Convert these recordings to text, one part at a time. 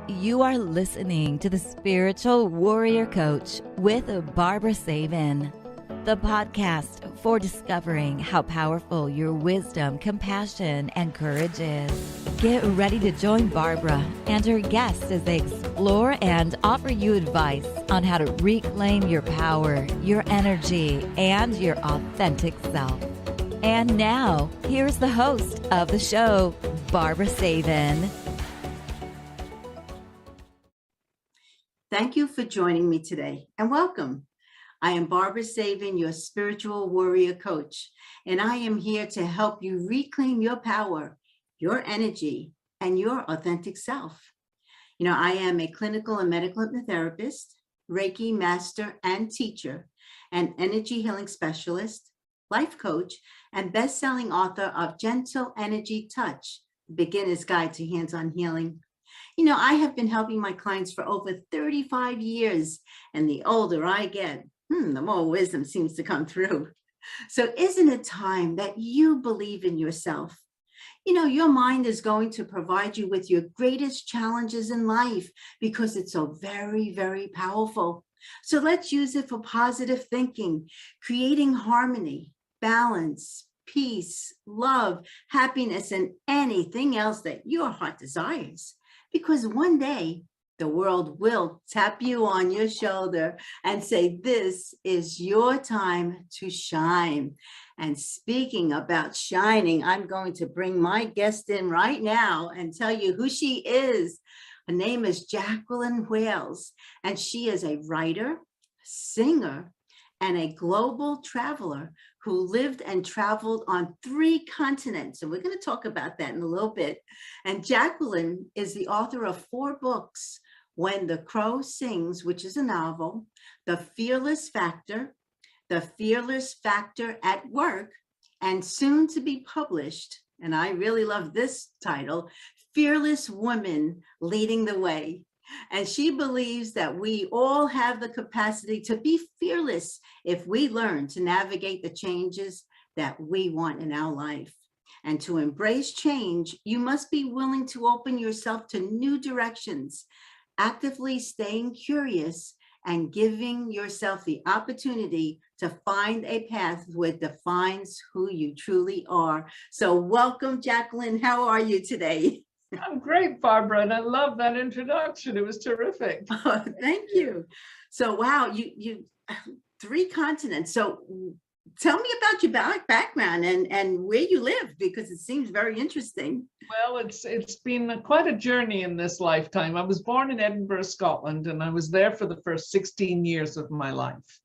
You are listening to the Spiritual Warrior Coach with Barbara Savin, the podcast for discovering how powerful your wisdom, compassion, and courage is. Get ready to join Barbara and her guests as they explore and offer you advice on how to reclaim your power, your energy, and your authentic self. And now, here's the host of the show, Barbara Savin. Thank you for joining me today and welcome. I am Barbara Savin, your spiritual warrior coach, and I am here to help you reclaim your power, your energy, and your authentic self. You know, I am a clinical and medical hypnotherapist, Reiki master and teacher, an energy healing specialist, life coach, and best-selling author of Gentle Energy Touch, Beginner's Guide to Hands-on Healing. You know, I have been helping my clients for over 35 years, and the older I get, the more wisdom seems to come through. So isn't it time that you believe in yourself? You know, your mind is going to provide you with your greatest challenges in life because it's so very, very powerful. So let's use it for positive thinking, creating harmony, balance, peace, love, happiness, and anything else that your heart desires. Because one day the world will tap you on your shoulder and say, this is your time to shine. And speaking about shining, I'm going to bring my guest in right now and tell you who she is. Her name is Jacqueline Wales, and she is a writer, singer, and a global traveler who lived and traveled on 3 continents. And we're going to talk about that in a little bit. And Jacqueline is the author of 4 books, When the Crow Sings, which is a novel, The Fearless Factor, The Fearless Factor at Work, and soon to be published, and I really love this title, Fearless Woman Leading the Way. And she believes that we all have the capacity to be fearless if we learn to navigate the changes that we want in our life. And to embrace change, you must be willing to open yourself to new directions, actively staying curious and giving yourself the opportunity to find a path that defines who you truly are. So welcome, Jacqueline. How are you today? I'm great, Barbara, and I love that introduction. It was terrific. Oh, thank you. So, wow, you 3 continents. So tell me about your background and where you live, because it seems very interesting. Well, it's been quite a journey in this lifetime. I was born in Edinburgh, Scotland, and I was there for the first 16 years of my life.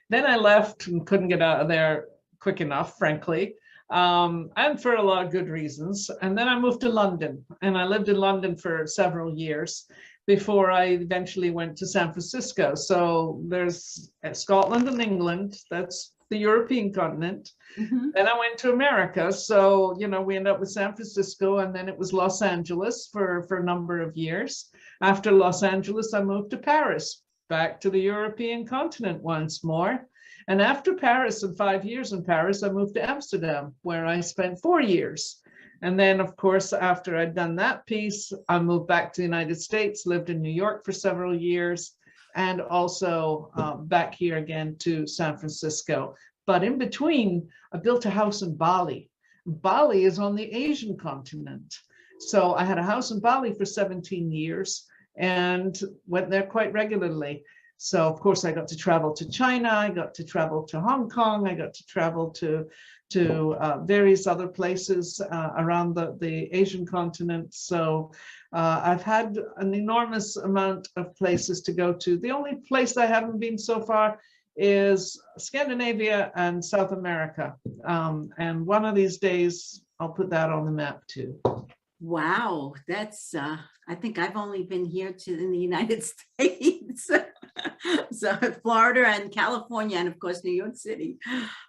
Then I left and couldn't get out of there quick enough, frankly. And for a lot of good reasons. And then I moved to London, and I lived in London for several years before I eventually went to San Francisco. So there's Scotland and England, that's the European continent. Mm-hmm. Then I went to America. So, you know, we ended up with San Francisco, and then it was Los Angeles for a number of years. After Los Angeles, I moved to Paris, back to the European continent once more. And after Paris and 5 years in Paris, I moved to Amsterdam, where I spent 4 years. And then, of course, after I'd done that piece, I moved back to the United States, lived in New York for several years, and also back here again to San Francisco. But in between, I built a house in Bali. Bali is on the Asian continent. So I had a house in Bali for 17 years and went there quite regularly. So, of course, I got to travel to China, I got to travel to Hong Kong, I got to travel to various other places around the Asian continent. So I've had an enormous amount of places to go to. The only place I haven't been so far is Scandinavia and South America. And one of these days, I'll put that on the map too. Wow, that's, I think I've only been here in the United States. So Florida and California, and of course, New York City.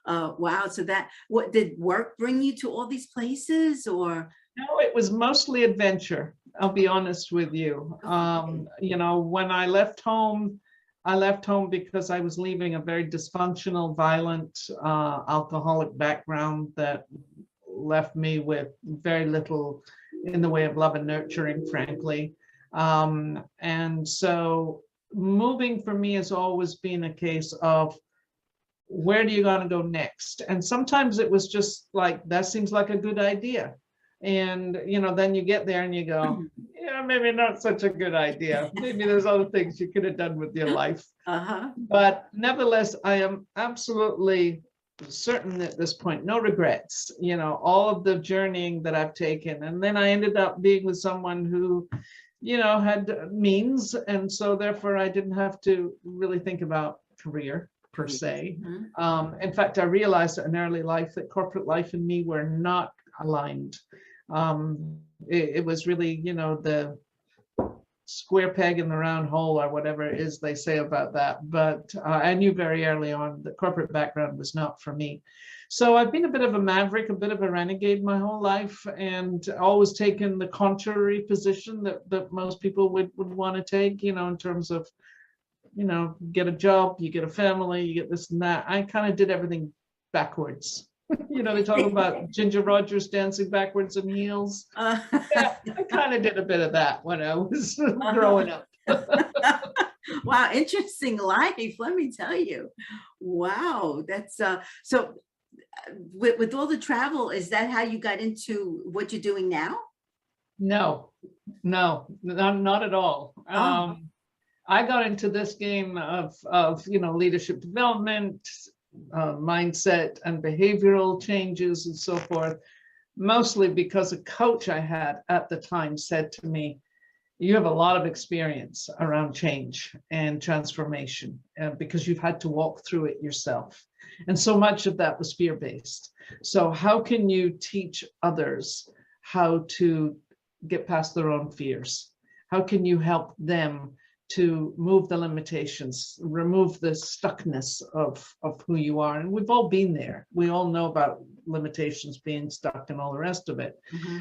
Wow. So what did work bring you to all these places, or? No, it was mostly adventure. I'll be honest with you. You know, when I left home because I was leaving a very dysfunctional, violent, alcoholic background that left me with very little in the way of love and nurturing, frankly. And so moving for me has always been a case of, where do you want to go next? And sometimes it was just like, that seems like a good idea. And, then you get there and you go, yeah, maybe not such a good idea. Maybe there's other things you could have done with your life. But nevertheless, I am absolutely certain at this point, no regrets, all of the journeying that I've taken. And then I ended up being with someone who, had means. And so therefore I didn't have to really think about career per se. In fact, I realized at an early life that corporate life and me were not aligned. It was really, the square peg in the round hole, or whatever it is they say about that. But I knew very early on that corporate background was not for me. So I've been a bit of a maverick, a bit of a renegade my whole life, and always taken the contrary position that most people would want to take, in terms of, get a job, you get a family, you get this and that. I kind of did everything backwards. They talk about Ginger Rogers dancing backwards in heels. Yeah, I kind of did a bit of that when I was growing up. Wow, interesting life, let me tell you. Wow, that's so with all the travel, is that how you got into what you're doing now? No, not at all. I got into this game of leadership development, mindset and behavioral changes and so forth, mostly because a coach I had at the time said to me, you have a lot of experience around change and transformation because you've had to walk through it yourself. And so much of that was fear-based. So how can you teach others how to get past their own fears? How can you help them to move the limitations, remove the stuckness of who you are? And we've all been there. We all know about limitations, being stuck and all the rest of it.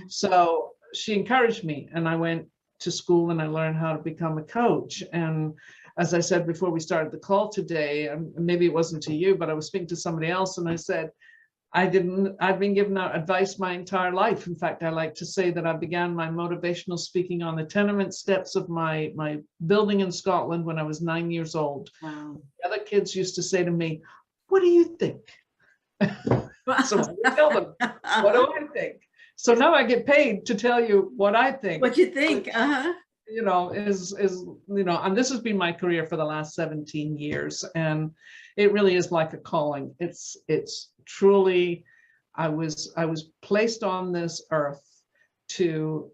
So she encouraged me, and I went to school and I learned how to become a coach. And as I said before we started the call today, and maybe it wasn't to you, but I was speaking to somebody else, and I said, I've been giving out advice my entire life. In fact, I like to say that I began my motivational speaking on the tenement steps of my building in Scotland when I was 9 years old. Wow. The other kids used to say to me, what do you think? So I would tell them, what do I think? So now I get paid to tell you what I think. What you think, and this has been my career for the last 17 years. And it really is like a calling. It's truly, I was placed on this earth to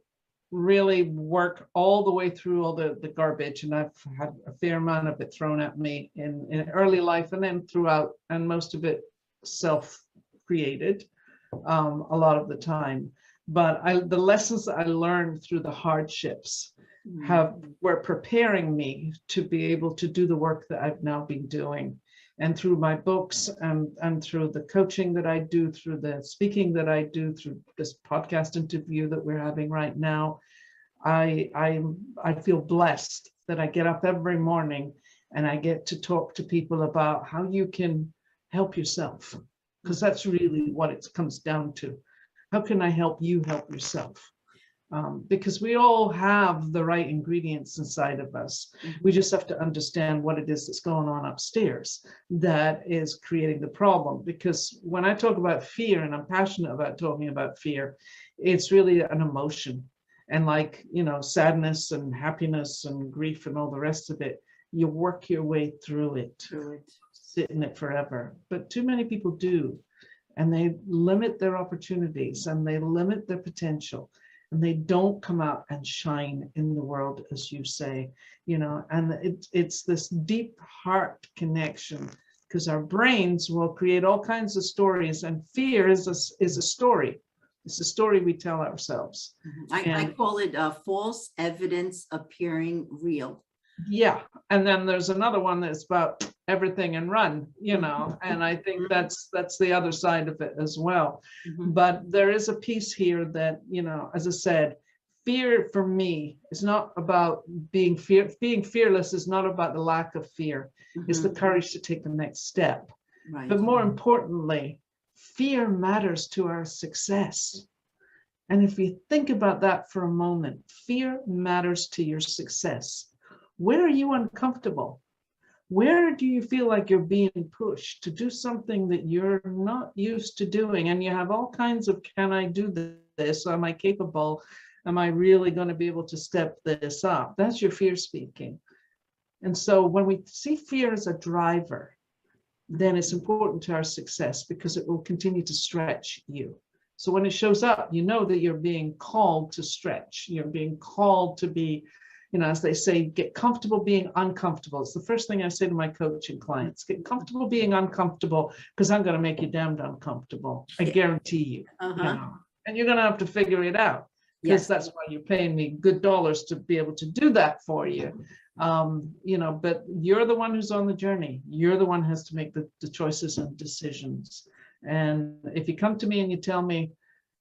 really work all the way through all the garbage. And I've had a fair amount of it thrown at me in early life, and then throughout, and most of it self-created a lot of the time. But the lessons that I learned through the hardships were preparing me to be able to do the work that I've now been doing. And through my books and through the coaching that I do, through the speaking that I do, through this podcast interview that we're having right now, I feel blessed that I get up every morning and I get to talk to people about how you can help yourself, because that's really what it comes down to. How can I help you help yourself? Because we all have the right ingredients inside of us. We just have to understand what it is that's going on upstairs that is creating the problem. Because when I talk about fear, and I'm passionate about talking about fear, it's really an emotion. And like, sadness and happiness and grief and all the rest of it, you work your way through it, sit in it forever. But too many people do. And they limit their opportunities and they limit their potential. And they don't come out and shine in the world, as you say, and it's this deep heart connection, because our brains will create all kinds of stories, and fear is a story. It's a story we tell ourselves. I call it false evidence appearing real. Yeah. And then there's another one that's about everything and run, and I think that's the other side of it as well. But there is a piece here that, as I said, fear for me is not about being fearless is not about the lack of fear. It's the courage to take the next step. But more importantly, fear matters to our success. And if you think about that for a moment, fear matters to your success. Where are you uncomfortable? Where do you feel like you're being pushed to do something that you're not used to doing? And you have all kinds of, can I do this? Am I capable? Am I really going to be able to step this up? That's your fear speaking. And so when we see fear as a driver, then it's important to our success because it will continue to stretch you. So when it shows up, you know that you're being called to stretch. You're being called to be, as they say, get comfortable being uncomfortable. It's the first thing I say to my coaching clients, get comfortable being uncomfortable because I'm going to make you damned uncomfortable. I guarantee you. And you're going to have to figure it out because that's why you're paying me good dollars to be able to do that for you. But you're the one who's on the journey. You're the one who has to make the choices and decisions. And if you come to me and you tell me,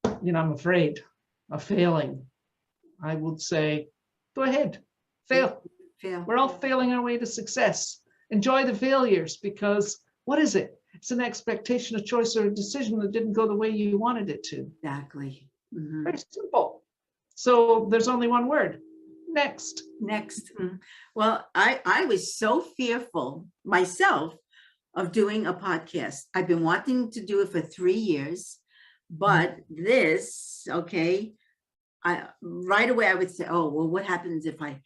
I'm afraid of failing, I would say, go ahead, fail. We're all failing our way to success. Enjoy the failures because what is it? It's an expectation, a choice, or a decision that didn't go the way you wanted it to. Exactly. Very simple. So there's only one word. Next. Well, I was so fearful myself of doing a podcast. I've been wanting to do it for 3 years, but this, right away I would say, oh, well, what happens if I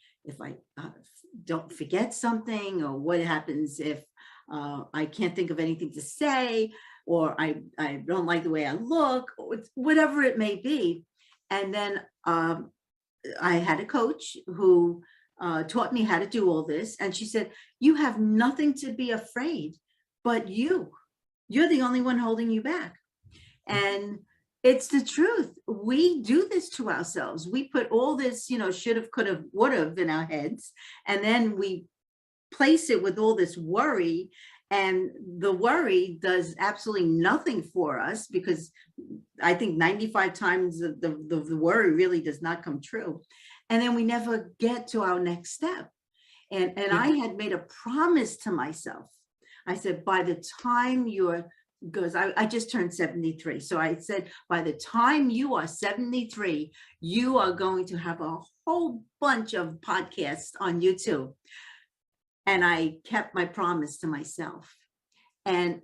don't forget something, or what happens if I can't think of anything to say, or I don't like the way I look, or whatever it may be. And then I had a coach who taught me how to do all this. And she said, you have nothing to be afraid, but you're the only one holding you back. And it's the truth. We do this to ourselves. We put all this, should have, could have, would have in our heads. And then we place it with all this worry. And the worry does absolutely nothing for us because I think 95 times the worry really does not come true. And then we never get to our next step. And I had made a promise to myself. I said, by the time because I just turned 73. So I said, by the time you are 73, you are going to have a whole bunch of podcasts on YouTube. And I kept my promise to myself and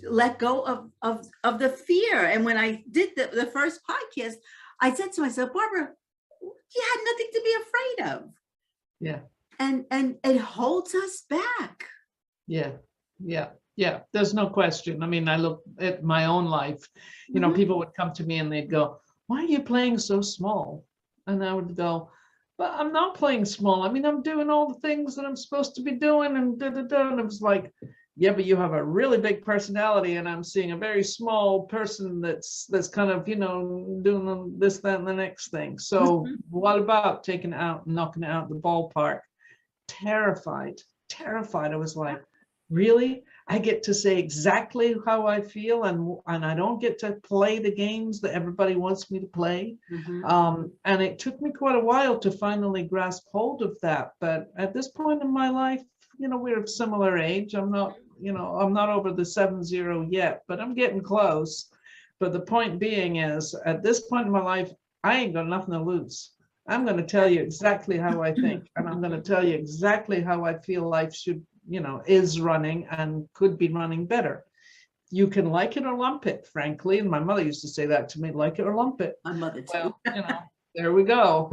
let go of the fear. And when I did the first podcast, I said to myself, Barbara, you had nothing to be afraid of. Yeah. And it holds us back. Yeah. There's no question. I mean, I look at my own life, people would come to me and they'd go, why are you playing so small? And I would go, but I'm not playing small. I mean, I'm doing all the things that I'm supposed to be doing and And it was like, yeah, but you have a really big personality and I'm seeing a very small person that's kind of, doing this, that, and the next thing. So what about taking it out and knocking it out the ballpark? Terrified. I was like, really? I get to say exactly how I feel and I don't get to play the games that everybody wants me to play. And it took me quite a while to finally grasp hold of that. But at this point in my life, we're of similar age. I'm not over the 70 yet, but I'm getting close. But the point being is, at this point in my life, I ain't got nothing to lose. I'm going to tell you exactly how I think, and I'm going to tell you exactly how I feel life should, is running and could be running better. You can like it or lump it, frankly. And my mother used to say that to me, like it or lump it. My mother too. Well, there we go.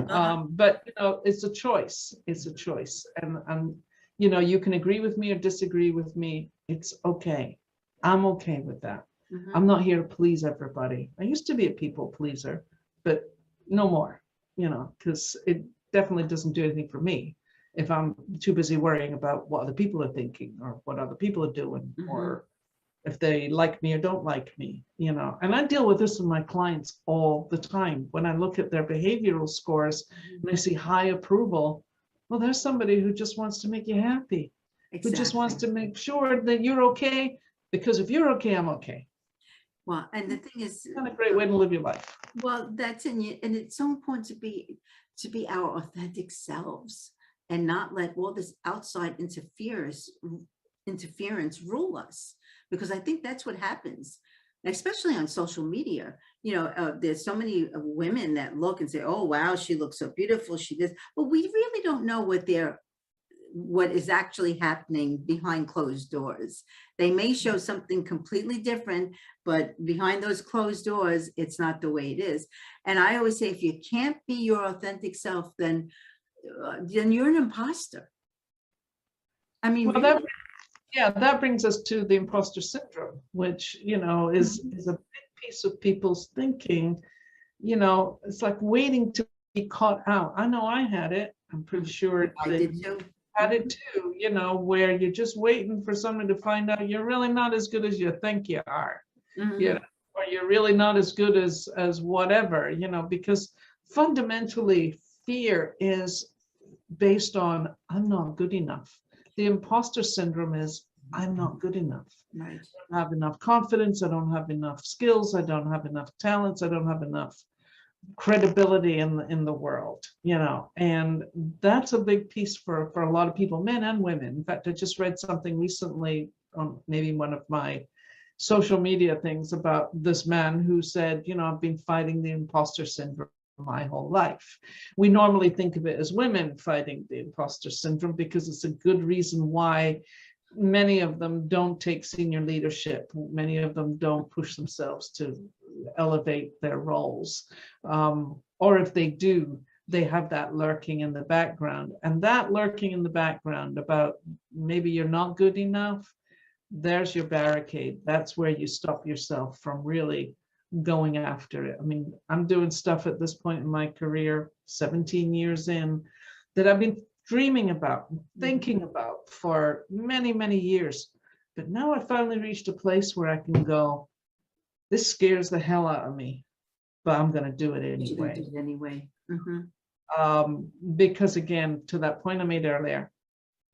But it's a choice. And you can agree with me or disagree with me. It's okay. I'm okay with that. I'm not here to please everybody. I used to be a people pleaser, but no more, because it definitely doesn't do anything for me if I'm too busy worrying about what other people are thinking or what other people are doing, or if they like me or don't like me, and I deal with this with my clients all the time. When I look at their behavioral scores and I see high approval, well, there's somebody who just wants to make you happy, who just wants to make sure that you're okay, because if you're okay, I'm okay. Well, and the thing is, it's not a great way to live your life. Well, that's in you, and it's so important to be our authentic selves and not let all this outside interference rule us, because I think that's what happens. especially on social media. There's so many women that look and say, oh, wow, she looks so beautiful. She does. But we really don't know what is actually happening behind closed doors. They may show something completely different, but behind those closed doors, it's not the way it is. And I always say, if you can't be your authentic self, then you're an imposter. I mean, Well, really. that brings us to the imposter syndrome, which, is a big piece of people's thinking. It's like waiting to be caught out. I know I had it. I'm pretty sure I that did too. you had it too, where you're just waiting for someone to find out you're really not as good as you think you are, or you're really not as good as whatever, because fundamentally fear is based on I'm not good enough. The imposter syndrome is I'm not good enough. Right. I don't have enough confidence. I don't have enough skills. I don't have enough talents. I don't have enough credibility in the world, and that's a big piece for a lot of people, men and women. In fact, I just read something recently on maybe one of my social media things about this man who said, I've been fighting the imposter syndrome my whole life. We normally think of it as women fighting the imposter syndrome because it's a good reason why many of them don't take senior leadership. Many of them don't push themselves to elevate their roles. Or if they do, they have that lurking in the background. And that lurking in the background about maybe you're not good enough, there's your barricade. That's where you stop yourself from really going after it. I mean, I'm doing stuff at this point in my career, 17 years in, that I've been dreaming about, thinking about for many, many years. But now I finally reached a place where I can go, this scares the hell out of me, but I'm going to do it anyway. Because again, to that point I made earlier,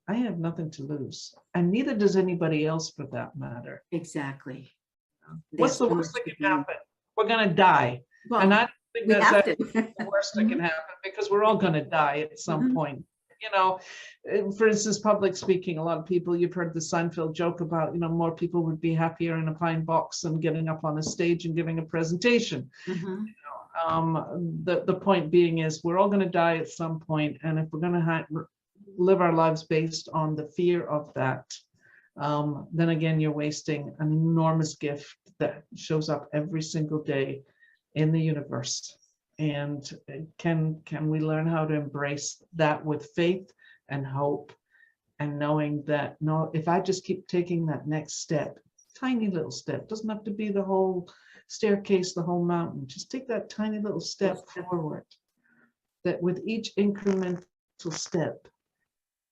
I have nothing to lose, and neither does anybody else for that matter. Exactly. What's the worst that can happen? We're going to die. Well, and I think that's the worst that can happen, because we're all going to die at some point. For instance, public speaking, a lot of people, you've heard the Seinfeld joke about, more people would be happier in a pine box than getting up on a stage and giving a presentation. The point being is we're all going to die at some point, and if we're going to live our lives based on the fear of that, then again, you're wasting an enormous gift that shows up every single day in the universe. And can we learn how to embrace that with faith and hope, and knowing that, no, if I just keep taking that next step, tiny little step, doesn't have to be the whole staircase, the whole mountain, just take that tiny little step forward, that with each incremental step,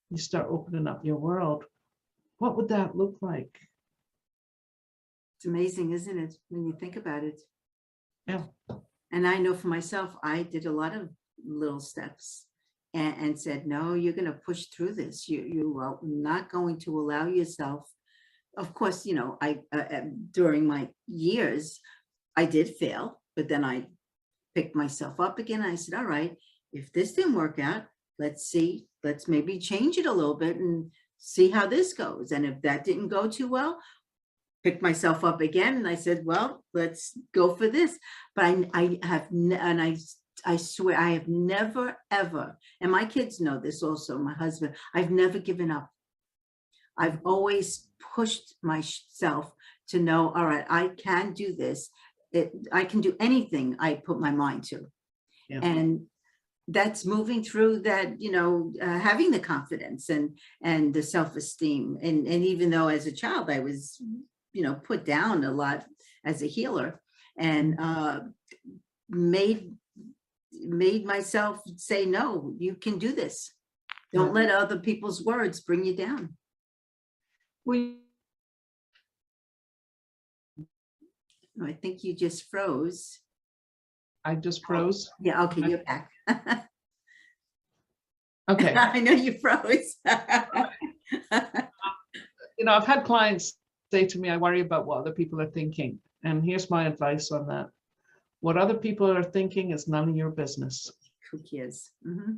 you start opening up your world. What would that look like? It's amazing, isn't it, when you think about it? Yeah. And I know for myself, I did a lot of little steps and said, no, you're going to push through this. You are not going to allow yourself. Of course, I during my years, I did fail, but then I picked myself up again. I said, all right, if this didn't work out, let's maybe change it a little bit and see how this goes. And if that didn't go too well, picked myself up again, and I said, well, let's go for this. But I swear I have never, ever, and my kids know this also, my husband, I've never given up. I've always pushed myself to know, all right, I can do this. I can do anything I put my mind to. Yeah. And that's moving through that, having the confidence and the self-esteem. And even though as a child, I was, put down a lot as a healer, and made myself say, no, you can do this. Don't let other people's words bring you down. I think you just froze. I just froze? Oh, yeah, okay, you're back. Okay. I know you froze. I've had clients say to me, I worry about what other people are thinking. And here's my advice on that. What other people are thinking is none of your business. Who cares? Mm-hmm.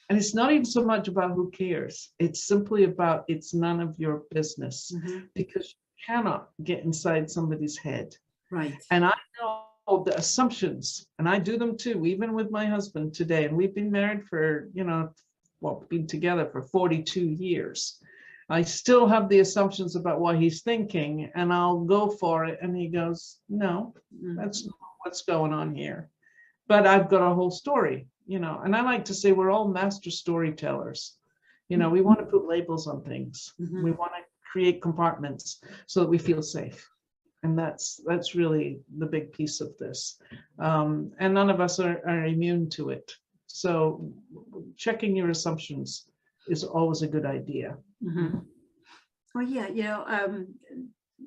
And it's not even so much about who cares. It's simply about it's none of your business. Mm-hmm. Because cannot get inside somebody's head. Right. And I know the assumptions, and I do them too, even with my husband today. And we've been married for, been together for 42 years. I still have the assumptions about what he's thinking, and I'll go for it. And he goes, no, that's not what's going on here. But I've got a whole story, and I like to say we're all master storytellers. We want to put labels on things. We want to create compartments so that we feel safe. And that's really the big piece of this. And none of us are immune to it. So checking your assumptions is always a good idea. Well, yeah,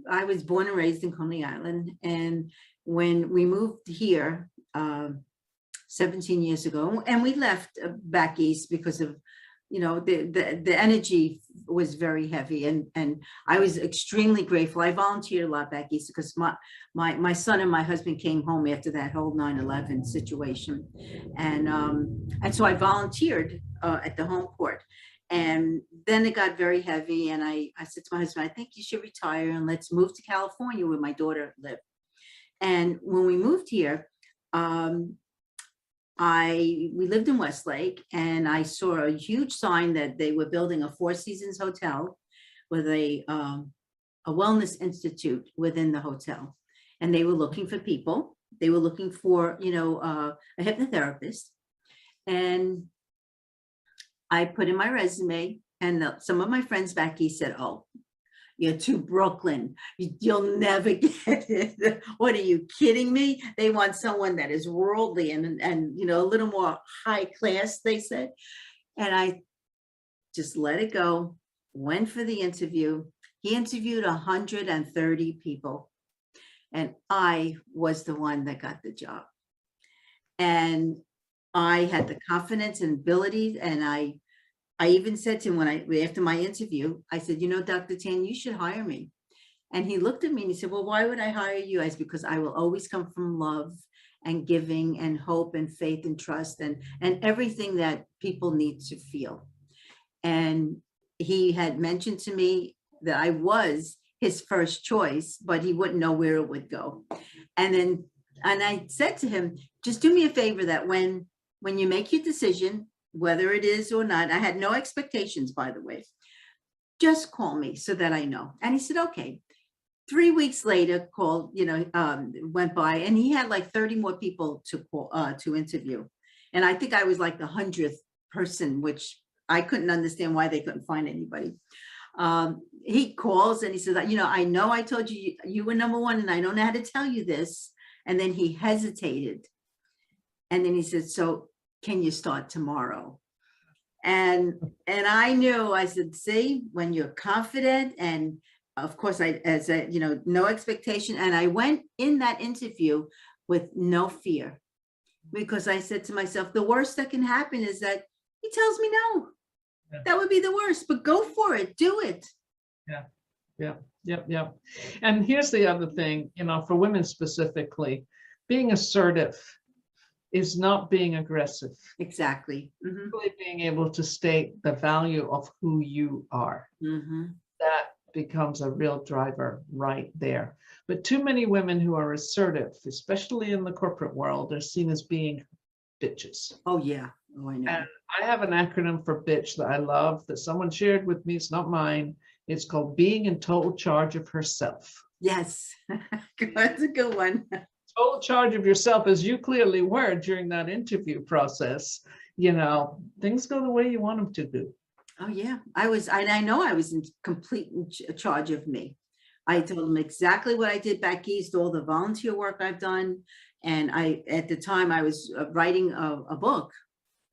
I was born and raised in Coney Island. And when we moved here 17 years ago, and we left back east because of, the energy was very heavy, and I was extremely grateful. I volunteered a lot back east because my son and my husband came home after that whole 9/11 situation, and so I volunteered at the home port, and then it got very heavy, and I said to my husband, I think you should retire and let's move to California where my daughter lived. And when we moved here, we lived in Westlake, and I saw a huge sign that they were building a Four Seasons hotel with a wellness institute within the hotel, and they were looking for people. They were looking for, a hypnotherapist, and I put in my resume, and some of my friends back east said, "Oh, you're to Brooklyn. You'll never get it. What, are you kidding me? They want someone that is worldly and a little more high class," they said. And I just let it go, went for the interview. He interviewed 130 people, and I was the one that got the job. And I had the confidence and ability, and I even said to him after my interview, I said, Dr. Tan, you should hire me. And he looked at me and he said, well, why would I hire you? I said, because I will always come from love and giving and hope and faith and trust and everything that people need to feel. And he had mentioned to me that I was his first choice, but he wouldn't know where it would go. And I said to him, just do me a favor, that when you make your decision, whether it is or not, I had no expectations, by the way, just call me so that I know. And he said, okay. 3 weeks later, went by, and he had like 30 more people to interview. And I think I was like the 100th person, which I couldn't understand why they couldn't find anybody. He calls and he says, I know I told you you were number one, and I don't know how to tell you this. And then he hesitated. And then he said, so can you start tomorrow? And I knew, I said, see, when you're confident, and of course no expectation. And I went in that interview with no fear, because I said to myself, the worst that can happen is that he tells me no. Yeah. That would be the worst, but go for it, do it. Yeah. And here's the other thing, for women specifically, being assertive is not being aggressive. Exactly. Mm-hmm. Really being able to state the value of who you are. Mm-hmm. That becomes a real driver right there. But too many women who are assertive, especially in the corporate world, are seen as being bitches. Oh, yeah. Oh, I know. And I have an acronym for bitch that I love that someone shared with me. It's not mine. It's called being in total charge of herself. Yes. That's a good one. Total charge of yourself, as you clearly were during that interview process. Things go the way you want them to do. Oh, yeah. I know I was in complete charge of me. I told them exactly what I did back east, all the volunteer work I've done. And at the time I was writing a book,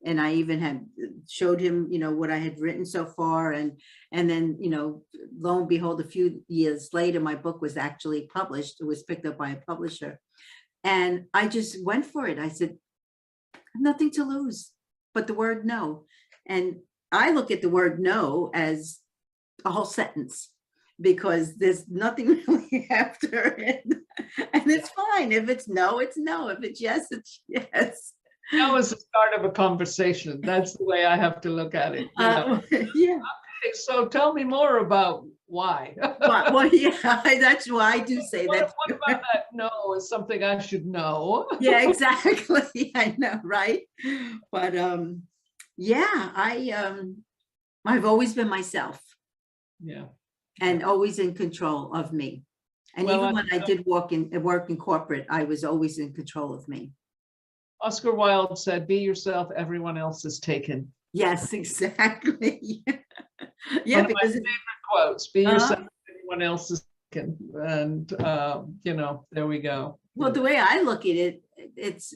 and I even had showed him, what I had written so far. And then, lo and behold, a few years later, my book was actually published. It was picked up by a publisher. And I just went for it. I said, nothing to lose but the word no. And I look at the word no as a whole sentence, because there's nothing really after it. And it's fine. If it's no, it's no. If it's yes, it's yes. That was the start of a conversation. That's the way I have to look at it. Yeah. Okay, so tell me more about Why? Well, yeah, that's why I do say that. What about that no is something I should know? Yeah, exactly. I know, right? But yeah, I've always been myself Yeah. and always in control of me. And Well, even when I did work in corporate, I was always in control of me. Oscar Wilde said, "Be yourself, everyone else is taken." Yes, exactly. Yeah, One of my because favorite quotes, "Be yourself, uh, everyone else is taken." And, you know, there we go. well, the way I look at it, it's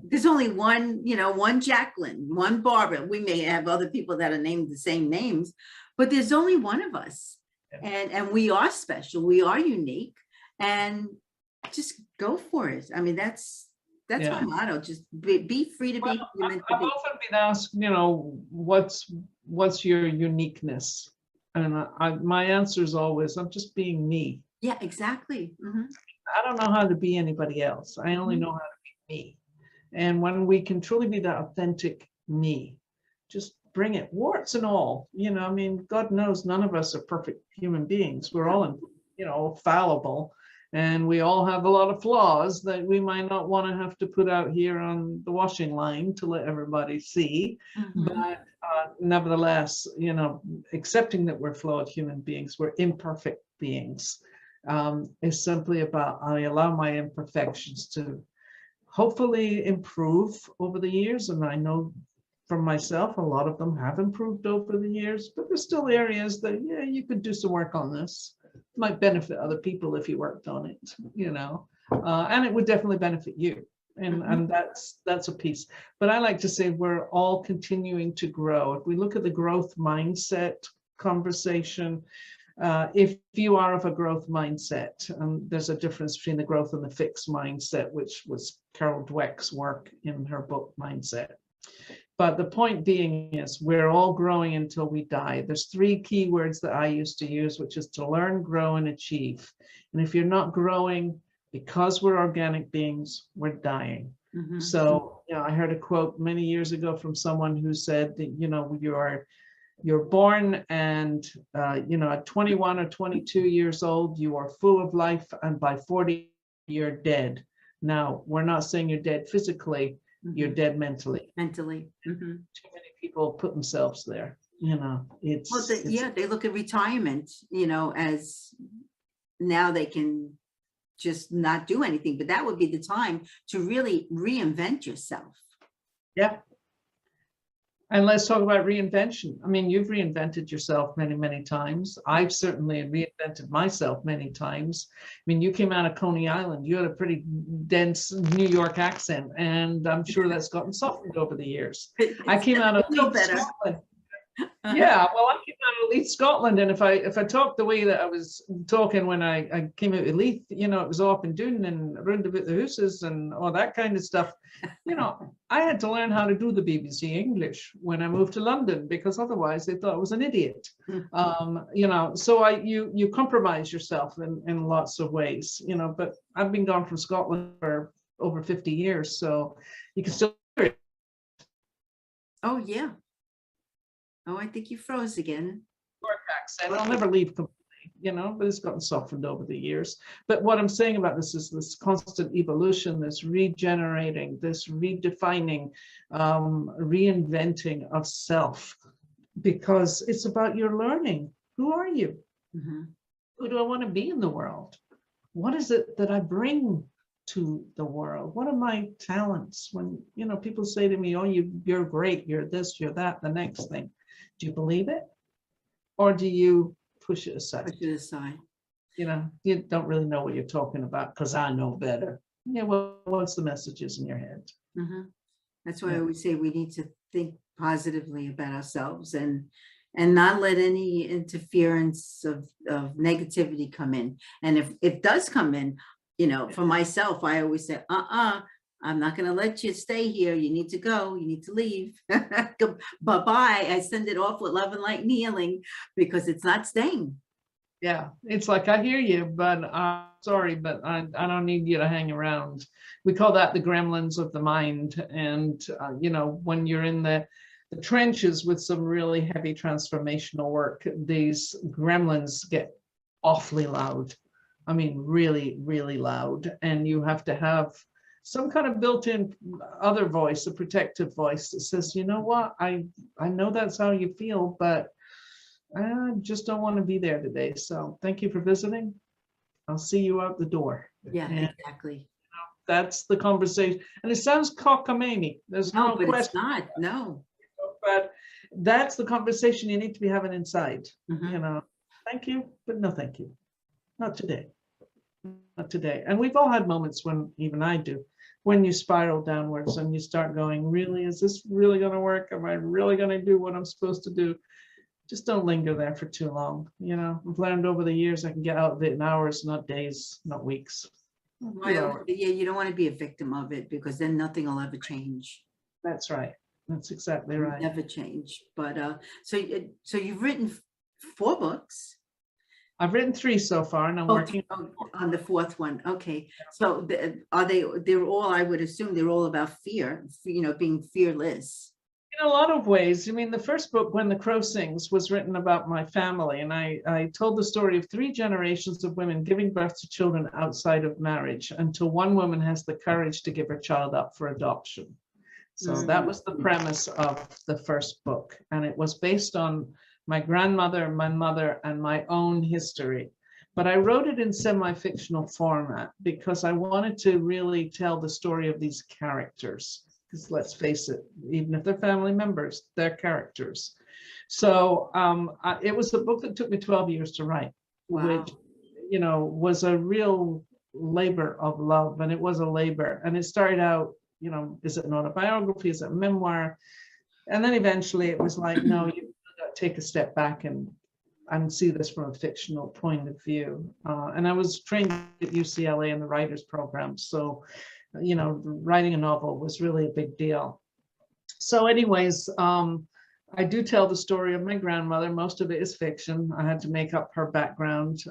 there's only one, one Jacqueline, one Barbara. We may have other people that are named the same names, but there's only one of us. And we are special, we are unique, and just go for it. I mean, that's my motto. Just be free to be human. I've often been asked, you know, what's your uniqueness? And my answer is always, I'm just being me. Yeah, exactly. Mm-hmm. I don't know how to be anybody else. I only know how to be me. And when we can truly be that authentic me, just bring it, warts and all. You know, I mean, God knows none of us are perfect human beings. We're all, fallible, and we all have a lot of flaws that we might not want to have to put out here on the washing line to let everybody see. Mm-hmm. But nevertheless, accepting that we're flawed human beings, we're imperfect beings, is simply about, I allow my imperfections to hopefully improve over the years. And I know from myself, a lot of them have improved over the years, but there's still areas that, yeah, you could do some work on this. It might benefit other people if you worked on it, and it would definitely benefit you. And that's a piece. But I like to say we're all continuing to grow. If we look at the growth mindset conversation, if you are of a growth mindset, and there's a difference between the growth and the fixed mindset, which was Carol Dweck's work in her book Mindset. But the point being is we're all growing until we die. There's 3 key words that I used to use, which is to learn, grow, and achieve. And if you're not growing, because we're organic beings, we're dying. Mm-hmm. So, I heard a quote many years ago from someone who said that, you're born and, at 21 or 22 years old, you are full of life. And by 40, you're dead. Now, we're not saying you're dead physically, you're dead mentally. Mentally. Mm-hmm. Too many people put themselves there, they look at retirement, as now they can just not do anything, but that would be the time to really reinvent yourself. Yeah. And let's talk about reinvention. I mean, you've reinvented yourself many, many times. I've certainly reinvented myself many times. I mean, you came out of Coney Island. You had a pretty dense New York accent, and I'm sure that's gotten softened over the years. I came out of Scotland. Yeah, well, I came out of Leith, Scotland, and if I talk the way that I was talking when I came out of Leith, it was off and doing and around about the houses and all that kind of stuff. I had to learn how to do the BBC English when I moved to London, because otherwise they thought I was an idiot. So you compromise yourself in lots of ways, but I've been gone from Scotland for over 50 years, so you can still hear it. Oh, yeah. Oh, I think you froze again. Accent. I'll never leave completely, but it's gotten softened over the years. But what I'm saying about this is this constant evolution, this regenerating, this redefining, reinventing of self, because it's about your learning. Who are you? Mm-hmm. Who do I want to be in the world? What is it that I bring to the world? What are my talents? When, people say to me, oh, you're great, you're this, you're that, the next thing. Do you believe it? Or do you push it aside? Push it aside. You don't really know what you're talking about because I know better. Yeah, well, what's the messages in your head? Mm-hmm. That's why I always say we need to think positively about ourselves and not let any interference of negativity come in. And if it does come in, for myself, I always say, I'm not going to let you stay here. You need to go. You need to leave. Bye-bye. I send it off with love and light and healing, because it's not staying. Yeah, it's like, I hear you, but I'm sorry, but I don't need you to hang around. We call that the gremlins of the mind. And, when you're in the the trenches with some really heavy transformational work, these gremlins get awfully loud. I mean, really, really loud. And you have to have some kind of built-in other voice, a protective voice that says, you know what, I know that's how you feel, but I just don't want to be there today. So thank you for visiting. I'll see you out the door. Yeah, And exactly. that's the conversation. And it sounds cockamamie. There's no but question. it's not. No. But that's the conversation you need to be having inside. Mhm. You know, thank you, but no thank you. Not today. Not today. And we've all had moments when, even I do, when you spiral downwards and you start going, really, is this really going to work? Am I really going to do what I'm supposed to do? Just don't linger there for too long. You know, I've learned over the years I can get out of it in hours, not days, not weeks. Well, yeah, you don't want to be a victim of it, because then nothing will ever change. That's right. That's exactly right. Never change. But so you've written 4 books. I've written 3 so far, and I'm working on the 4th one. Okay. So they're all, I would assume they're all about fear, you know, being fearless. In a lot of ways. I mean, the first book, When the Crow Sings, was written about my family. And I told the story of 3 generations of women giving birth to children outside of marriage until one woman has the courage to give her child up for adoption. So that was the premise of the first book. And it was based on my grandmother, my mother, and my own history. But I wrote it in semi-fictional format because I wanted to really tell the story of these characters. Because let's face it, even if they're family members, they're characters. So it was a book that took me 12 years to write, which, you know, was a real labor of love. And it was a labor. And it started out, you know, is it an autobiography? Is it a memoir? And then eventually it was like, no, you've got to take a step back and see this from a fictional point of view. And I was trained at UCLA in the writers program. So, you know, writing a novel was really a big deal. So anyways, I do tell the story of my grandmother. Most of it is fiction. I had to make up her background,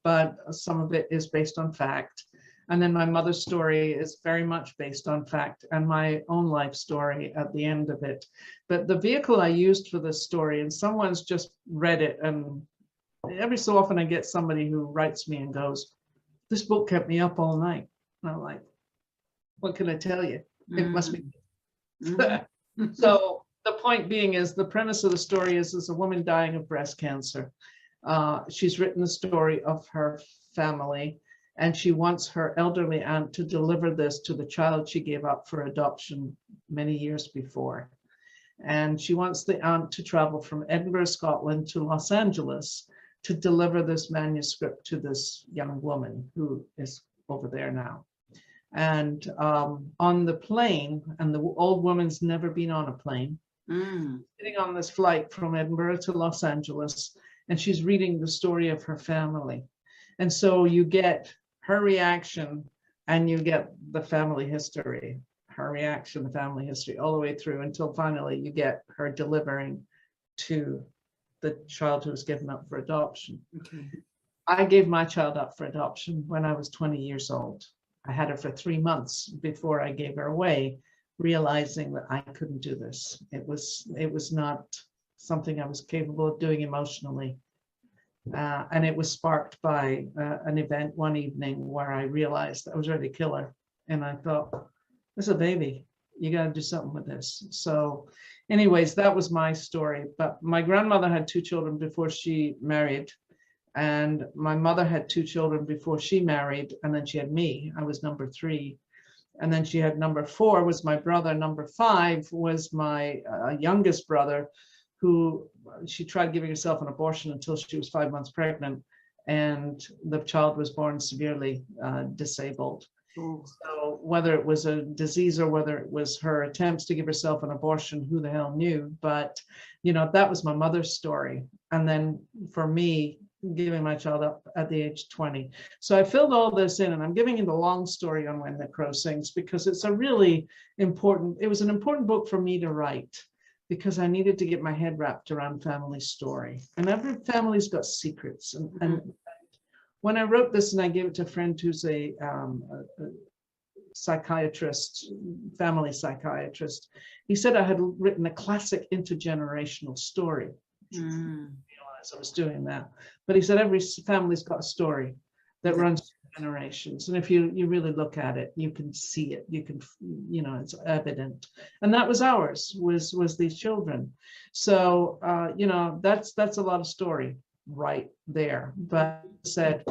but some of it is based on fact. And then my mother's story is very much based on fact, and my own life story at the end of it. But the vehicle I used for this story, and someone's just read it, and every so often I get somebody who writes me and goes, this book kept me up all night. And I'm like, what can I tell you? It must be. So the point being is, the premise of the story is a woman dying of breast cancer. She's written the story of her family, and she wants her elderly aunt to deliver this to the child she gave up for adoption many years before. And she wants the aunt to travel from Edinburgh, Scotland to Los Angeles to deliver this manuscript to this young woman who is over there now. And on the plane, and the old woman's never been on a plane, sitting on this flight from Edinburgh to Los Angeles, and she's reading the story of her family. And so you get her reaction, and you get the family history, her reaction, the family history, all the way through until finally you get her delivering to the child who was given up for adoption. Okay. I gave my child up for adoption when I was 20 years old. I had her for 3 months before I gave her away, realizing that I couldn't do this. It was not something I was capable of doing emotionally. And it was sparked by an event one evening where I realized I was ready to kill her. And I thought, this is a baby. You got to do something with this. So anyways, that was my story. But my grandmother had 2 children before she married. And my mother had 2 children before she married. And then she had me. I was number 3. And then she had number 4 was my brother. Number 5 was my youngest brother, who she tried giving herself an abortion until she was 5 months pregnant, and the child was born severely disabled. So whether it was a disease or whether it was her attempts to give herself an abortion, who the hell knew? But, you know, that was my mother's story. And then for me, giving my child up at the age of 20. So I filled all this in, and I'm giving you the long story on When the Crow Sings because it's a really important, it was an important book for me to write, because I needed to get my head wrapped around family story. And every family's got secrets. And when I wrote this and I gave it to a friend who's psychiatrist, family psychiatrist. He said I had written a classic intergenerational story. I didn't realize I was doing that. But he said every family's got a story that runs through generations. And if you really look at it, you can see it. You can, it's evident. And that was ours, was these children. So, that's a lot of story right there. But said,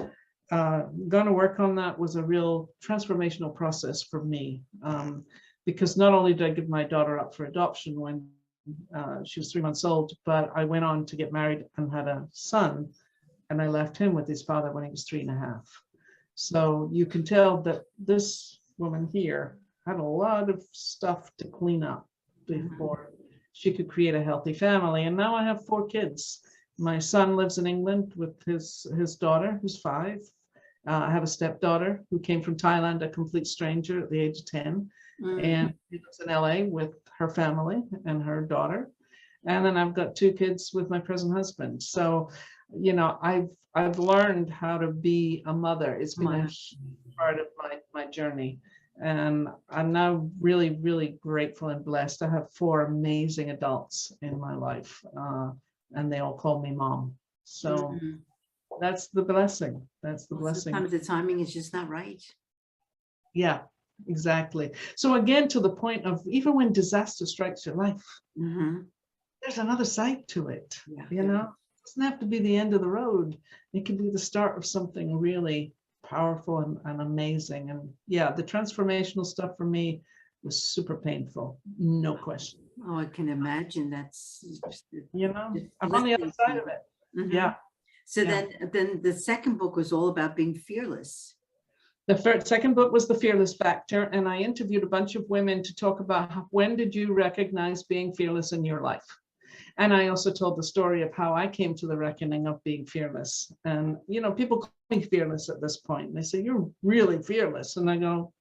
going to work on that was a real transformational process for me, because not only did I give my daughter up for adoption when she was 3 months old, but I went on to get married and had a son, and I left him with his father when he was 3.5. So you can tell that this woman here had a lot of stuff to clean up before she could create a healthy family. And now I have 4 kids. My son lives in England with his daughter, who's 5. I have a stepdaughter who came from Thailand, a complete stranger at the age of 10. And she lives in LA with her family and her daughter. And then I've got 2 kids with my present husband. So, I've learned how to be a mother. It's been a huge part of my journey. And I'm now really, really grateful and blessed. I have 4 amazing adults in my life. And they all call me mom. So that's the blessing. That's the blessing. Sometimes the timing is just not right. Yeah, exactly. So again, to the point of even when disaster strikes your life, there's another side to it. It doesn't have to be the end of the road. It can be the start of something really powerful and amazing. And yeah, the transformational stuff for me was super painful, no question. Oh, I can imagine. That's I'm on the other side of it. Yeah. So then the second book was all about being fearless. The second book was The Fearless Factor, and I interviewed a bunch of women to talk about when did you recognize being fearless in your life. And I also told the story of how I came to the reckoning of being fearless. And, people call me fearless at this point. And they say, you're really fearless. And I go,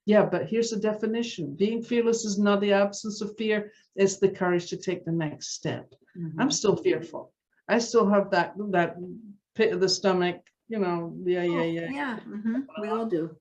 yeah, but here's the definition. Being fearless is not the absence of fear. It's the courage to take the next step. I'm still fearful. I still have that pit of the stomach, We all do.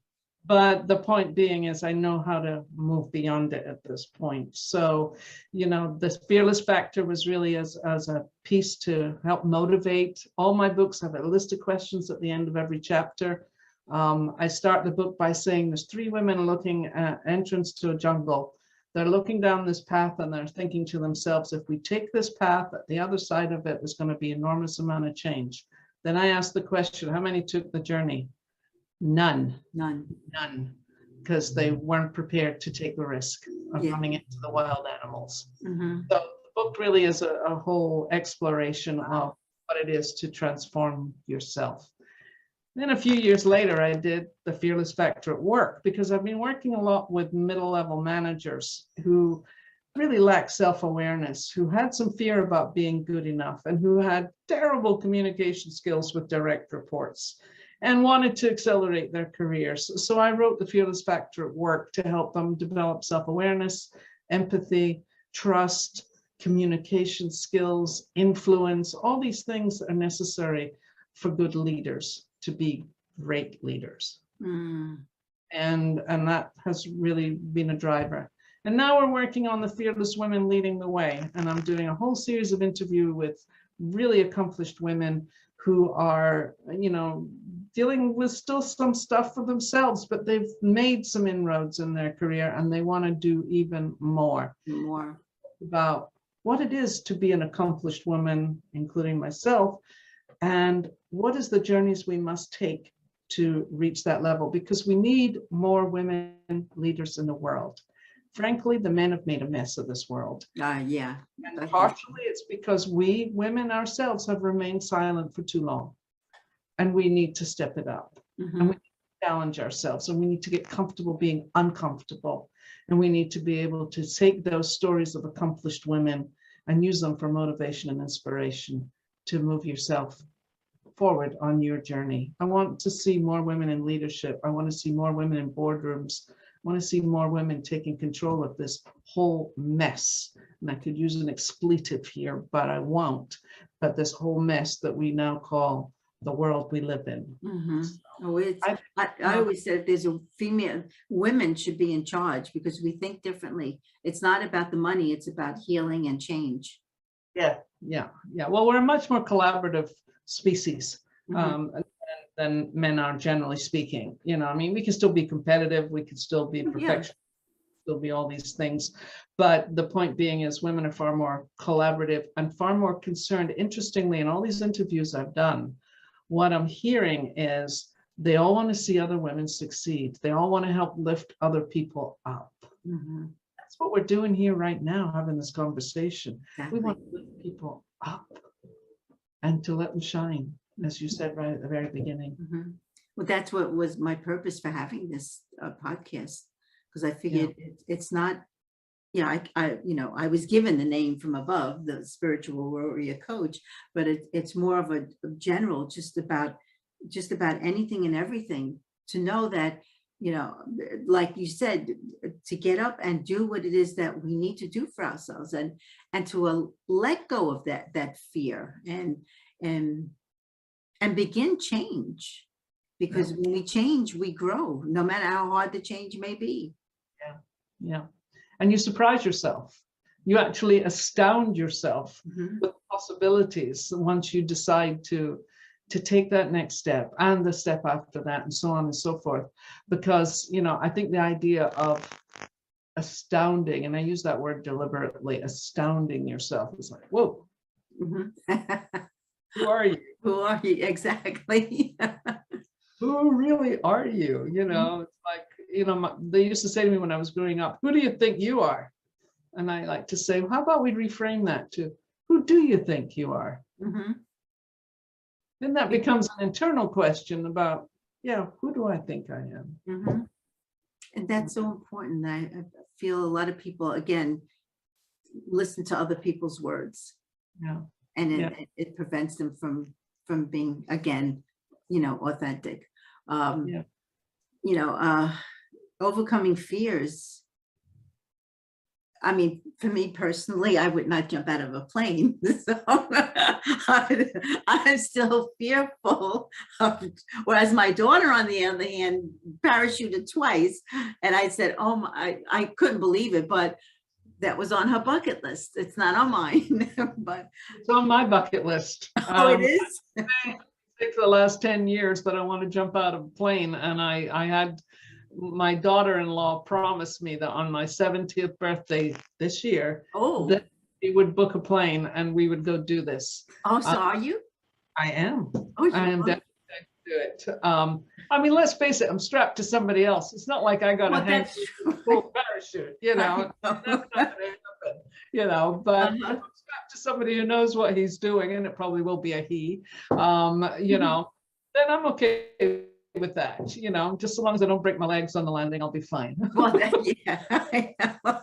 But the point being is I know how to move beyond it at this point. So, this Fearless Factor was really as a piece to help motivate. All my books have a list of questions at the end of every chapter. I start the book by saying there's 3 women looking at entrance to a jungle. They're looking down this path and they're thinking to themselves, if we take this path, at the other side of it, there's going to be enormous amount of change. Then I asked the question, how many took the journey? None, because they weren't prepared to take the risk of running into the wild animals. So the book really is a whole exploration of what it is to transform yourself. Then a few years later, I did The Fearless Factor at work, because I've been working a lot with middle-level managers who really lack self-awareness, who had some fear about being good enough, and who had terrible communication skills with direct reports and wanted to accelerate their careers. So I wrote The Fearless Factor at work to help them develop self-awareness, empathy, trust, communication skills, influence. All these things are necessary for good leaders to be great leaders. And that has really been a driver. And now we're working on the Fearless Women Leading the Way. And I'm doing a whole series of interviews with really accomplished women who are, dealing with still some stuff for themselves, but they've made some inroads in their career and they want to do even more about what it is to be an accomplished woman, including myself, and what is the journeys we must take to reach that level, because we need more women leaders in the world. Frankly, the men have made a mess of this world. And partially it's because we women ourselves have remained silent for too long. And we need to step it up. And we need to challenge ourselves. And we need to get comfortable being uncomfortable. And we need to be able to take those stories of accomplished women and use them for motivation and inspiration to move yourself forward on your journey. I want to see more women in leadership. I want to see more women in boardrooms. I want to see more women taking control of this whole mess. And I could use an expletive here, but I won't. But this whole mess that we now call the world we live in. Mm-hmm. So Oh, I always said there's a female, women should be in charge because we think differently. It's not about the money, it's about healing and change. yeah, well, we're a much more collaborative species. Mm-hmm. Than men are, generally speaking. You know, I mean, we can still be competitive, we can still be perfection, still be all these things, but the point being is women are far more collaborative and far more concerned. Interestingly, in all these interviews I've done, what I'm hearing is they all want to see other women succeed. They all want to help lift other people up. Mm-hmm. That's what we're doing here right now, having this conversation. Exactly. We want to lift people up and to let them shine, as you said right at the very beginning. Mm-hmm. Well, that's what was my purpose for having this podcast, because I figured it's not, I was given the name from above, the spiritual warrior coach, but it's more of a general, just about anything and everything, to know that, like you said, to get up and do what it is that we need to do for ourselves, and to let go of that fear and begin change, because when we change, we grow, no matter how hard the change may be. Yeah. And you surprise yourself. You actually astound yourself with possibilities once you decide to take that next step and the step after that, and so on and so forth. Because, I think the idea of astounding, and I use that word deliberately, astounding yourself, is like, whoa. Who are you? Who are you? Exactly. Who really are you? It's like, they used to say to me when I was growing up, who do you think you are? And I like to say, well, how about we reframe that to, who do you think you are? Mm-hmm. Then that becomes an internal question about, who do I think I am? Mm-hmm. And that's so important. I feel a lot of people, again, listen to other people's words. Yeah. And it prevents them from being, again, authentic. Overcoming fears. I mean, for me personally, I would not jump out of a plane. So I'm still fearful. Whereas my daughter, on the other hand, parachuted twice. And I said, I couldn't believe it, but that was on her bucket list. It's not on mine, but it's on my bucket list. It is? For the last 10 years that I want to jump out of a plane. And I had my daughter-in-law promised me that on my 70th birthday this year, that we would book a plane and we would go do this. Oh, so are you? I am. Oh, I am definitely going to do it. I mean, let's face it, I'm strapped to somebody else. It's not like I got a hang full parachute, That's not gonna happen, but if I'm strapped to somebody who knows what he's doing, and it probably will be a he, then I'm okay with that, just as long as I don't break my legs on the landing, I'll be fine. Well, I know.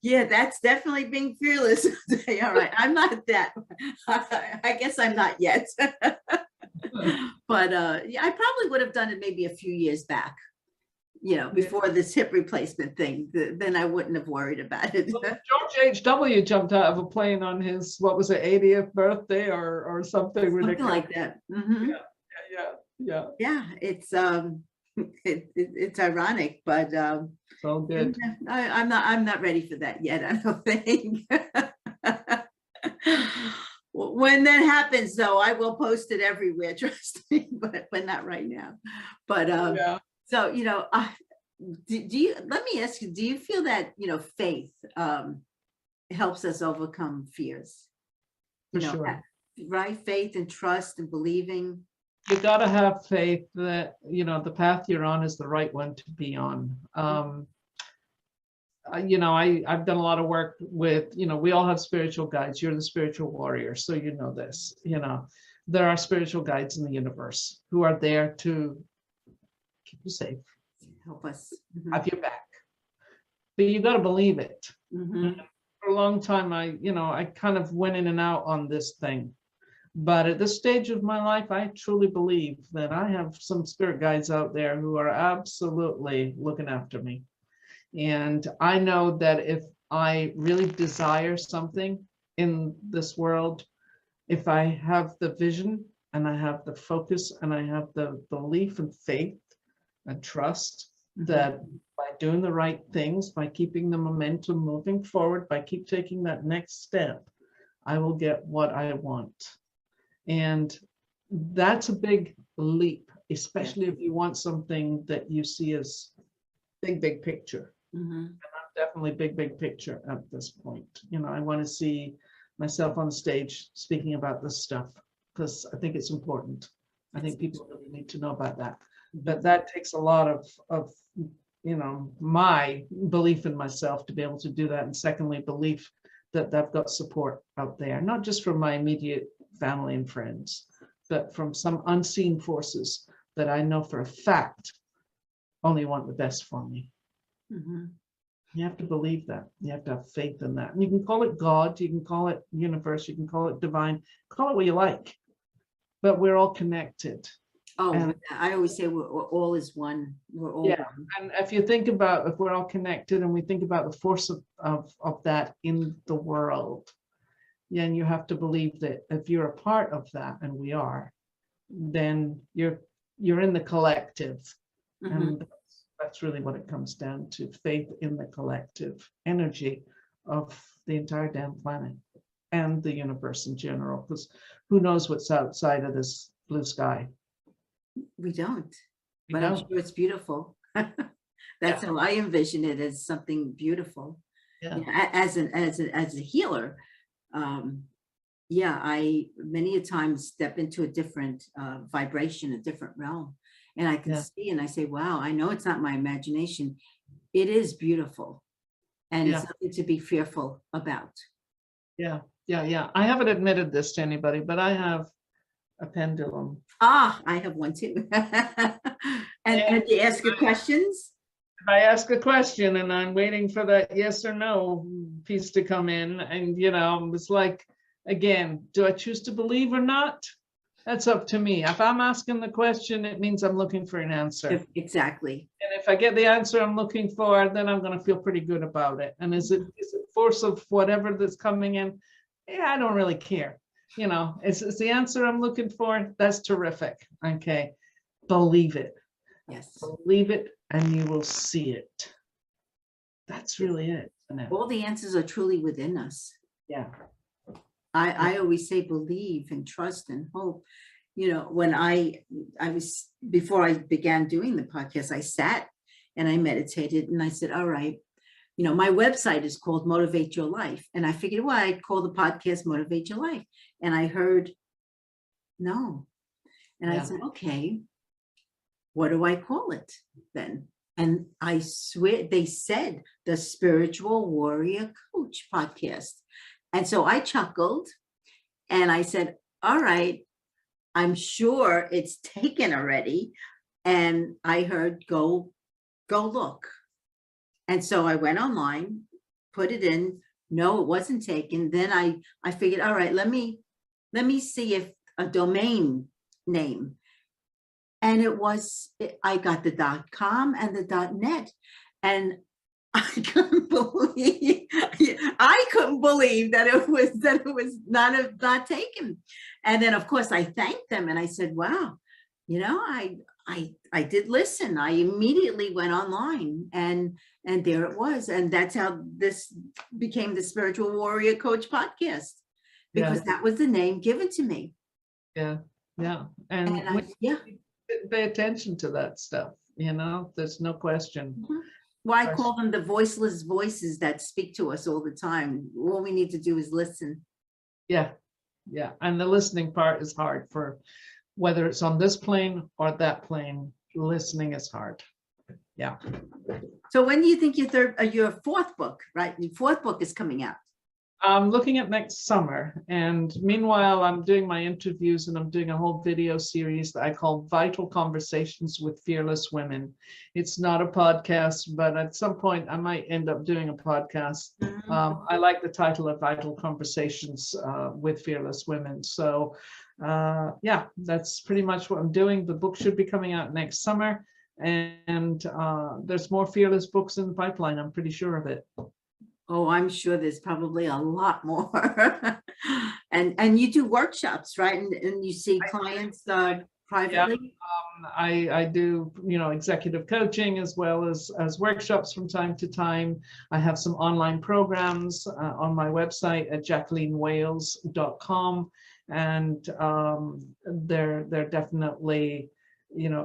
Yeah, that's definitely being fearless. All right, I'm not that. I guess I'm not yet. But I probably would have done it maybe a few years back, before this hip replacement thing. Then I wouldn't have worried about it. Well, George H.W. jumped out of a plane on his, 80th birthday or something ridiculous. Something like that. Mm-hmm. Yeah, it's it's ironic, but so good. I'm not ready for that yet, I don't think. When that happens, though, I will post it everywhere, trust me, but not right now. But so do you, let me ask you, do you feel that faith helps us overcome fears? For sure. Right? Faith and trust and believing. You got to have faith that the path you're on is the right one to be on. I've done a lot of work with, we all have spiritual guides. You're the spiritual warrior, so this. There are spiritual guides in the universe who are there to keep you safe, help us, have your back. But you got to believe it. Mm-hmm. For a long time, I kind of went in and out on this thing. But at this stage of my life, I truly believe that I have some spirit guides out there who are absolutely looking after me. And I know that if I really desire something in this world, if I have the vision and I have the focus, and I have the belief and faith and trust that by doing the right things, by keeping the momentum moving forward, by keep taking that next step, I will get what I want. And that's a big leap, especially if you want something that you see as big picture. And I'm definitely big picture at this point. You know, I want to see myself on stage speaking about this stuff because I think it's important. I think people really need to know about that. But that takes a lot of you know, my belief in myself to be able to do that. And secondly, belief that I've got support out there, not just from my immediate family and friends, but from some unseen forces that I know for a fact only want the best for me. You have to believe that. You have to have faith in that. And you can call it God, you can call it universe, you can call it divine, call it what you like, but we're all connected. Oh, and I always say we're all is one. We're all yeah, one. and if you think about, if we're all connected and we think about the force of that in the world, then you have to believe that if you're a part of that, and we are, then you're in the collective. And that's really what it comes down to, faith in the collective energy of the entire damn planet and the universe in general, because who knows what's outside of this blue sky. We don't, We but I'm don't. sure it's beautiful. That's how I envision it, as something beautiful. Yeah. You know, as a healer, yeah, I many a times step into a different vibration, a different realm, and I can see and I say, wow, I know it's not my imagination. It is beautiful, and it's nothing to be fearful about. Yeah. I haven't admitted this to anybody, but I have a pendulum. Ah, I have one too. and you ask your questions? If I ask a question and I'm waiting for that yes or no piece to come in, and you know, it's like, again, do I choose to believe or not? That's up to me. If I'm asking the question, it means I'm looking for an answer. Exactly. And if I get the answer I'm looking for, then I'm going to feel pretty good about it. And is it force of whatever that's coming in? Yeah, I don't really care. You know, it's the answer I'm looking for. That's terrific. Okay. Believe it. Yes. Believe it and you will see it. That's really it. All the answers are truly within us. Yeah. I always say believe and trust and hope. You know, when I was, before I began doing the podcast, I sat and I meditated and I said, all right, you know, my website is called Motivate Your Life. And I figured, well, I'd call the podcast Motivate Your Life. And I heard, no. And I said, okay, what do I call it then? And I swear they said the Spiritual Warrior Coach Podcast. And so I chuckled and I said, all right, I'm sure it's taken already. And I heard, go look. And so I went online, put it in. No, it wasn't taken. Then I figured, all right, let me see if a domain name. And I got the .com and the .net. And I couldn't believe that it was not taken. And then of course I thanked them and I said, wow, you know, I did listen. I immediately went online and there it was. And that's how this became the Spiritual Warrior Coach Podcast, because that was the name given to me. Yeah. And pay attention to that stuff, you know, there's no question. Well, I call them the voiceless voices that speak to us all the time. All we need to do is listen. Yeah. And the listening part is hard, for whether it's on this plane or that plane. Listening is hard. Yeah. So when do you think your fourth book, right? Your fourth book is coming out. I'm looking at next summer. And meanwhile, I'm doing my interviews and I'm doing a whole video series that I call Vital Conversations with Fearless Women. It's not a podcast, but at some point I might end up doing a podcast. I like the title of Vital Conversations with Fearless Women. So that's pretty much what I'm doing. The book should be coming out next summer. And there's more fearless books in the pipeline. I'm pretty sure of it. Oh, I'm sure there's probably a lot more. And you do workshops, right? And you see clients privately? I do, executive coaching as well as workshops from time to time. I have some online programs on my website at JacquelineWales.com, and they're definitely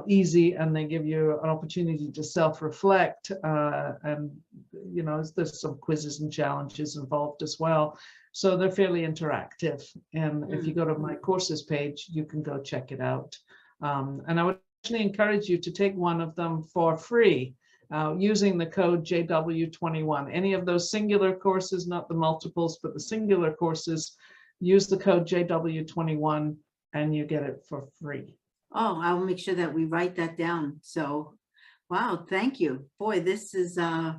easy, and they give you an opportunity to self-reflect, and there's some quizzes and challenges involved as well, so they're fairly interactive. And if you go to my courses page, you can go check it out, and I would actually encourage you to take one of them for free using the code JW21. Any of those singular courses, not the multiples, but the singular courses, use the code JW21 and you get it for free. Oh, I will make sure that we write that down. So, wow, thank you. Boy, this is, I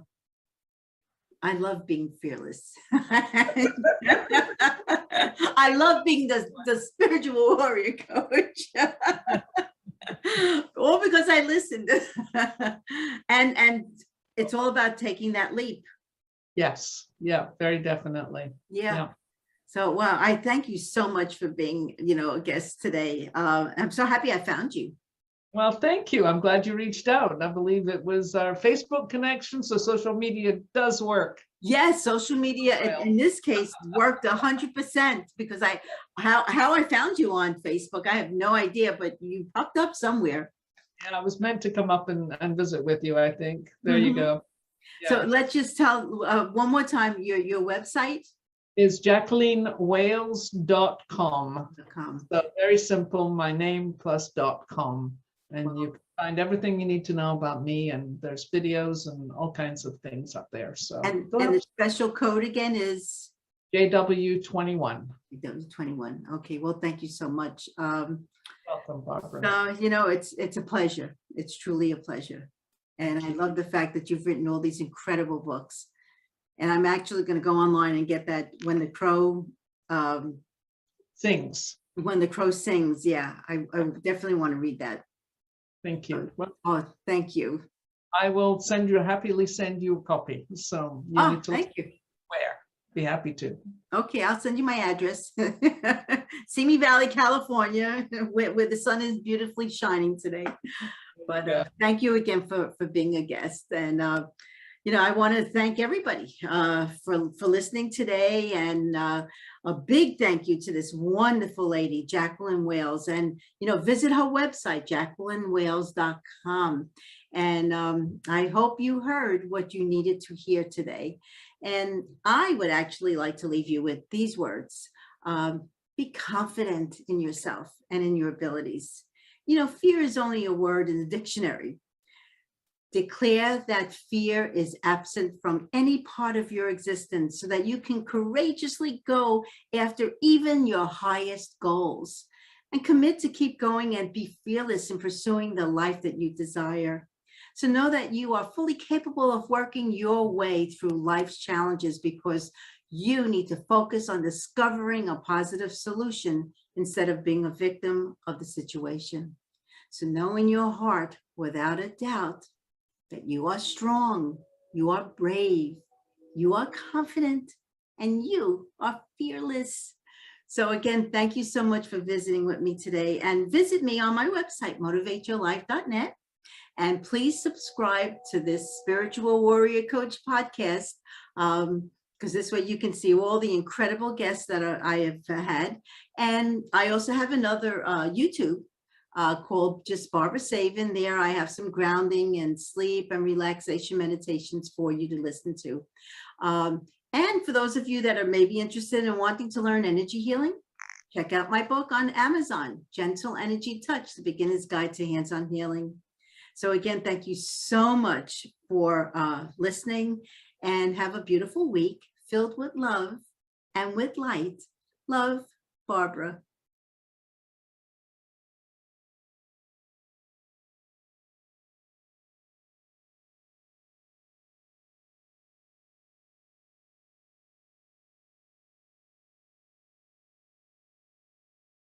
love being fearless. I love being the spiritual warrior coach. All because I listened. And it's all about taking that leap. Yes. Yeah, very definitely. Yeah. So, wow, I thank you so much for being, a guest today. I'm so happy I found you. Well, thank you. I'm glad you reached out. I believe it was our Facebook connection, so social media does work. Yes, social media in this case worked 100%, because how I found you on Facebook, I have no idea, but you popped up somewhere. And I was meant to come up and visit with you, I think. There you go. Yeah. So let's just tell one more time your website. Is JacquelineWales.com. So very simple, my name plus .com. And you can find everything you need to know about me, and there's videos and all kinds of things up there. So and the special code again is JW21. JW21. Okay, well, thank you so much. Welcome, Barbara. It's a pleasure. It's truly a pleasure. And I love the fact that you've written all these incredible books. And I'm actually going to go online and get that When the Crow Sings. When the Crow Sings. Yeah, I definitely want to read that. Thank you. Oh, thank you. I will happily send you a copy. So you need to thank you. Where? Be happy to. Okay, I'll send you my address. Simi Valley, California, where the sun is beautifully shining today. But thank you again for being a guest. And I want to thank everybody for listening today, and a big thank you to this wonderful lady, Jacqueline Wales. And, visit her website, JacquelineWales.com. And I hope you heard what you needed to hear today. And I would actually like to leave you with these words. Be confident in yourself and in your abilities. Fear is only a word in the dictionary. Declare that fear is absent from any part of your existence, so that you can courageously go after even your highest goals, and commit to keep going and be fearless in pursuing the life that you desire. So know that you are fully capable of working your way through life's challenges, because you need to focus on discovering a positive solution instead of being a victim of the situation. So know in your heart, without a doubt, that you are strong, you are brave, you are confident, and you are fearless. So again, thank you so much for visiting with me today, and visit me on my website, motivateyourlife.net. And please subscribe to this Spiritual Warrior Coach podcast, because this way you can see all the incredible guests that I have had. And I also have another YouTube called just Barbara Savin. There I have some grounding and sleep and relaxation meditations for you to listen to. And for those of you that are maybe interested in wanting to learn energy healing, check out my book on Amazon, Gentle Energy Touch, The Beginner's Guide to Hands-On Healing. So again, thank you so much for listening, and have a beautiful week filled with love and with light. Love, Barbara.